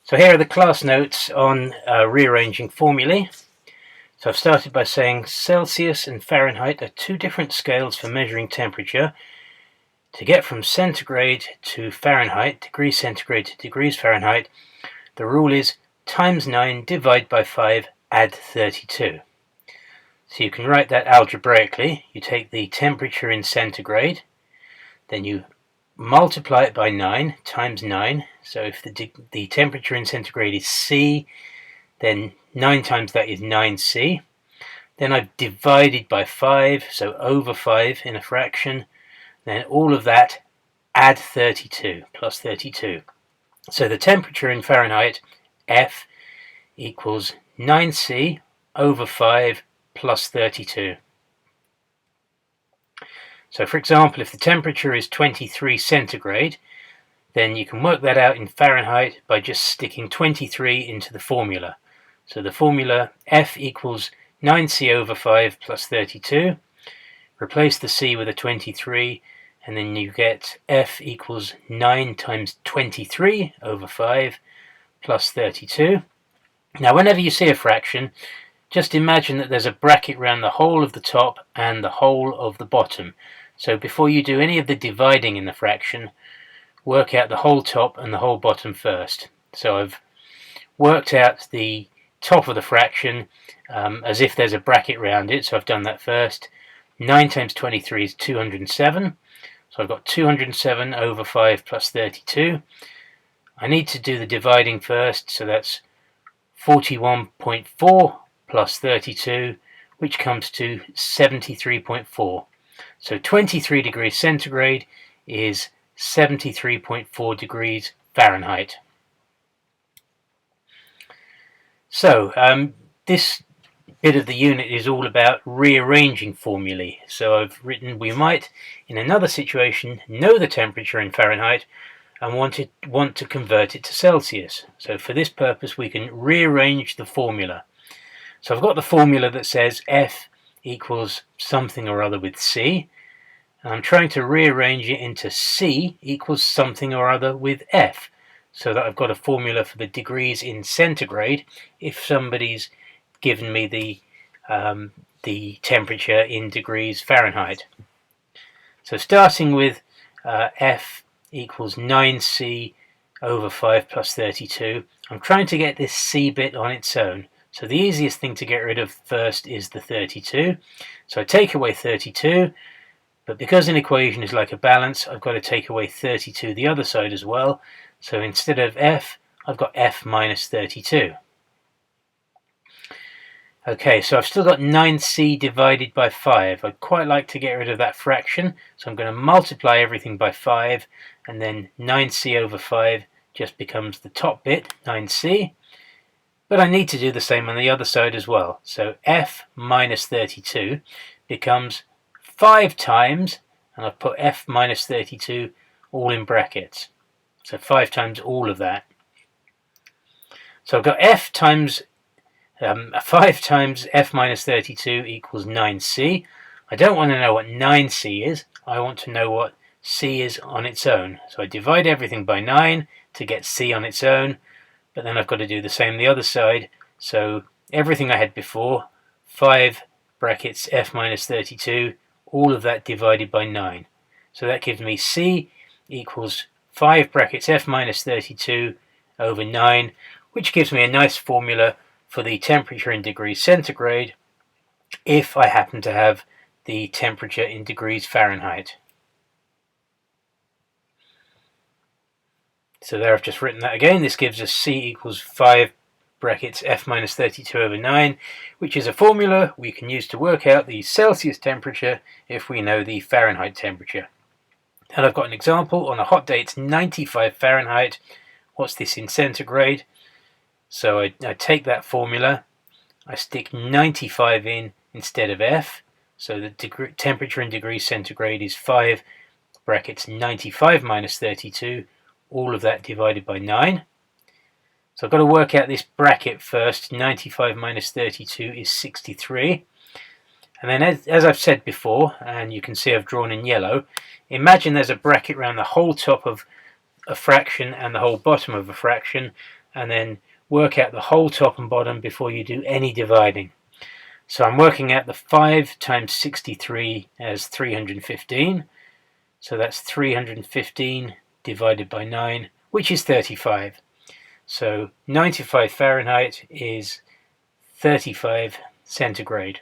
So here are the class notes on rearranging formulae. So I've started by saying Celsius and Fahrenheit are two different scales for measuring temperature. To get from centigrade to Fahrenheit, degrees centigrade to degrees Fahrenheit, the rule is times 9 divide by 5 add 32. So you can write that algebraically. You take the temperature in centigrade, then you multiply it by 9 times 9. So if the temperature in centigrade is C, then 9 times that is 9C. Then I've divided by 5, so over 5 in a fraction. Then all of that add 32, plus 32. So the temperature in Fahrenheit, F, equals 9C over 5 plus 32. So for example, if the temperature is 23 centigrade, then you can work that out in Fahrenheit by just sticking 23 into the formula. So the formula F equals 9C over 5 plus 32. Replace the C with a 23, and then you get F equals 9 times 23 over 5 plus 32. Now whenever you see a fraction, just imagine that there's a bracket around the whole of the top and the whole of the bottom. So before you do any of the dividing in the fraction, work out the whole top and the whole bottom first. So I've worked out the top of the fraction as if there's a bracket around it, so I've done that first. 9 times 23 is 207, so I've got 207 over 5 plus 32. I need to do the dividing first, so that's 41.4 plus 32, which comes to 73.4. So 23 degrees centigrade is 73.4 degrees Fahrenheit. So this bit of the unit is all about rearranging formulae. So I've written we might, in another situation, know the temperature in Fahrenheit and want to convert it to Celsius. So for this purpose we can rearrange the formula. So I've got the formula that says F equals something or other with C, and I'm trying to rearrange it into C equals something or other with F, so that I've got a formula for the degrees in centigrade if somebody's given me the temperature in degrees Fahrenheit. So starting with F equals 9C over 5 plus 32, I'm trying to get this C bit on its own. So the easiest thing to get rid of first is the 32. So I take away 32, but because an equation is like a balance, I've got to take away 32 the other side as well. So instead of F, I've got F minus 32. Okay, so I've still got 9C divided by 5. I'd quite like to get rid of that fraction, so I'm going to multiply everything by 5, and then 9C over 5 just becomes the top bit, 9C. But I need to do the same on the other side as well. So F minus 32 becomes 5 times, and I've put F minus 32 all in brackets. So 5 times all of that. So I've got F times 5 times F minus 32 equals 9C. I don't want to know what 9C is. I want to know what C is on its own. So I divide everything by 9 to get C on its own. But then I've got to do the same the other side. So everything I had before, 5 brackets F minus 32, all of that divided by 9. So that gives me C equals 5 brackets F minus 32 over 9, which gives me a nice formula for the temperature in degrees centigrade if I happen to have the temperature in degrees Fahrenheit. So there I've just written that again. This gives us C equals 5 brackets F minus 32 over 9, which is a formula we can use to work out the Celsius temperature if we know the Fahrenheit temperature. And I've got an example. On a hot day it's 95 Fahrenheit. What's this in centigrade? So I take that formula, I stick 95 in instead of F. So the temperature in degrees centigrade is 5 brackets 95 minus 32. All of that divided by 9. So I've got to work out this bracket first. 95 minus 32 is 63. And then as I've said before, and you can see I've drawn in yellow, imagine there's a bracket around the whole top of a fraction and the whole bottom of a fraction. and then work out the whole top and bottom before you do any dividing. So I'm working out the 5 times 63 as 315. So that's 315 divided by 9, which is 35. So 95 Fahrenheit is 35 centigrade.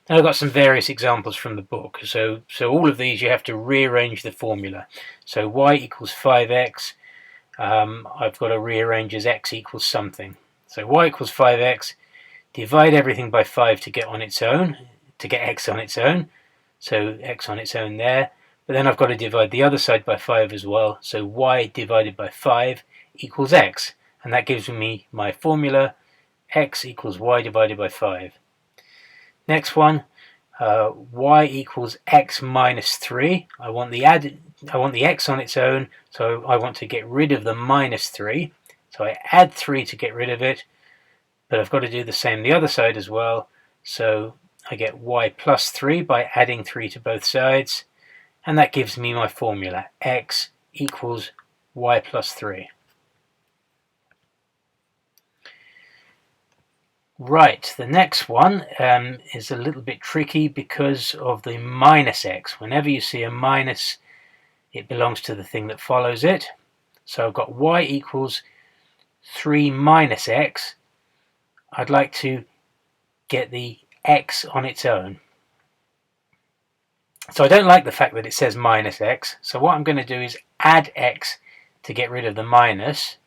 Now I've got some various examples from the book. So all of these you have to rearrange the formula. So y equals 5x, I've got to rearrange as x equals something. So y equals 5x, divide everything by 5 to get on its own, to get x on its own. So x on its own there. But then I've got to divide the other side by 5 as well. So y divided by 5 equals x. And that gives me my formula, x equals y divided by 5. Next one, y equals x minus 3. I want the x on its own, so I want to get rid of the minus 3. So I add 3 to get rid of it, but I've got to do the same the other side as well. So I get y plus 3 by adding 3 to both sides, and that gives me my formula, x equals y plus 3. Right, the next one is a little bit tricky because of the minus x. Whenever you see a minus, it belongs to the thing that follows it. So I've got y equals 3 minus x. I'd like to get the x on its own. So I don't like the fact that it says minus x. So what I'm going to do is add x to get rid of the minus,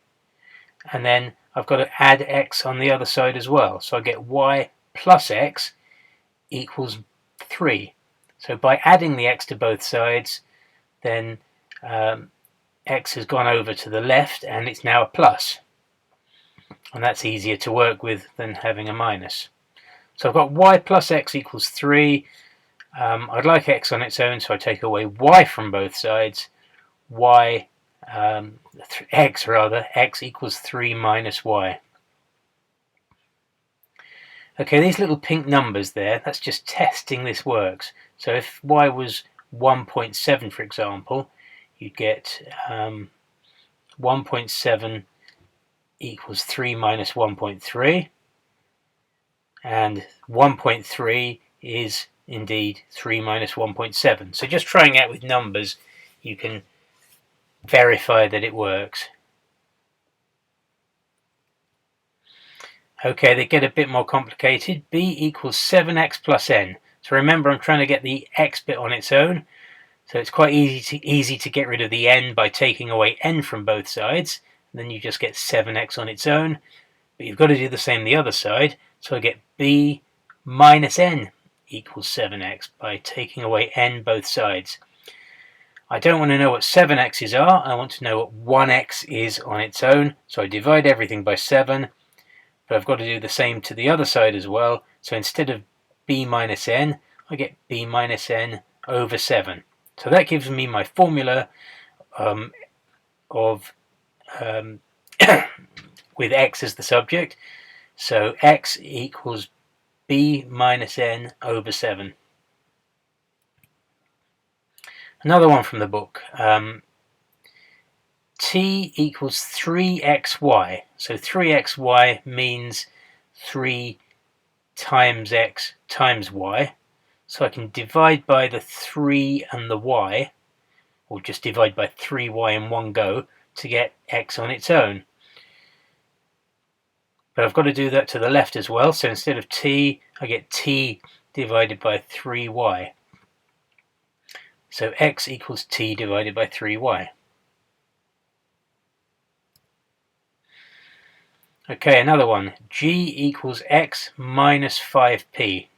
and then I've got to add x on the other side as well. So I get y plus x equals 3. So by adding the x to both sides, then x has gone over to the left and it's now a plus. And that's easier to work with than having a minus. So I've got y plus x equals 3. I'd like x on its own, so I take away y from both sides. X equals 3 minus y. Okay, these little pink numbers there, that's just testing this works. So if y was 1.7, for example, you'd get 1.7 equals 3 minus 1.3, and 1.3 is indeed 3 minus 1.7. So just trying out with numbers, you can verify that it works. Okay, they get a bit more complicated. B equals 7x plus n. So remember, I'm trying to get the x bit on its own. So it's quite easy to get rid of the n by taking away n from both sides. And then you just get 7x on its own. But you've got to do the same the other side. So I get b minus n equals 7x by taking away n both sides. I don't want to know what 7x's are, I want to know what 1x is on its own. So I divide everything by 7, but I've got to do the same to the other side as well. So instead of b minus n, I get b minus n over 7. So that gives me my formula with x as the subject. So x equals b minus n over 7. Another one from the book. T equals 3xy. So 3xy means 3 times x times y. So I can divide by the 3 and the y, or just divide by 3y in one go to get x on its own. But I've got to do that to the left as well. So instead of t, I get t divided by 3y. So x equals t divided by 3y. Okay, another one. G equals x minus 5p.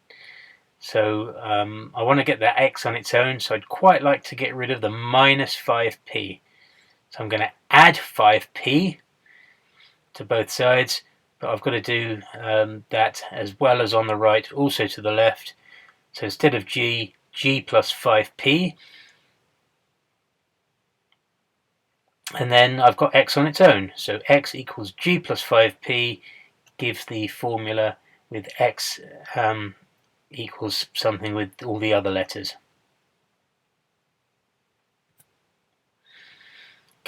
So I want to get that x on its own, so I'd quite like to get rid of the minus 5p. So I'm going to add 5p to both sides, but I've got to do that as well as on the right, also to the left. So instead of g, g plus 5p. And then I've got x on its own. So x equals g plus 5p gives the formula with x equals something with all the other letters.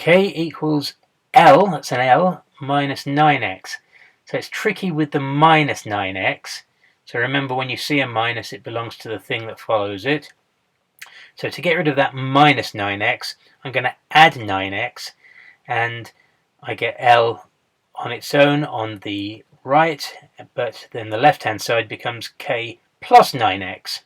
k equals L, that's an L, minus 9x. So it's tricky with the minus 9x. So remember, when you see a minus, it belongs to the thing that follows it. So to get rid of that minus 9x, I'm going to add 9x, and I get L on its own on the right, but then the left-hand side becomes k plus 9x.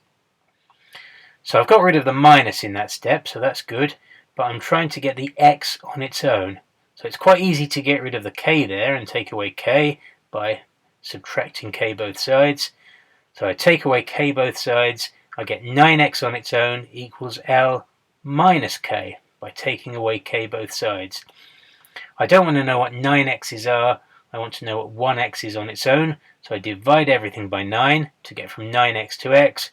So I've got rid of the minus in that step, so that's good, but I'm trying to get the x on its own. So it's quite easy to get rid of the k there and take away k by subtracting k both sides. So I take away k both sides, I get 9x on its own equals L minus k by taking away k both sides. I don't want to know what 9x's are, I want to know what 1x is on its own, so I divide everything by 9 to get from 9x to x,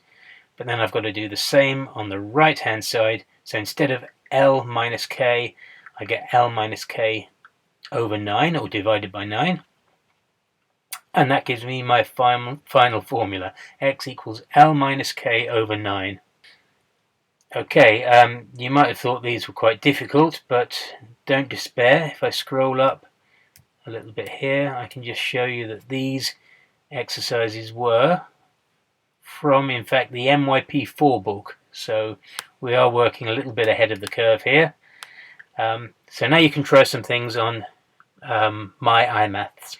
but then I've got to do the same on the right hand side, so instead of L minus k, I get L minus k over 9, or divided by 9. And that gives me my final formula, x equals L minus k over 9. Okay, you might have thought these were quite difficult, but don't despair. If I scroll up a little bit here, I can just show you that these exercises were from, in fact, the MYP4 book. So we are working a little bit ahead of the curve here. So now you can try some things on My iMaths.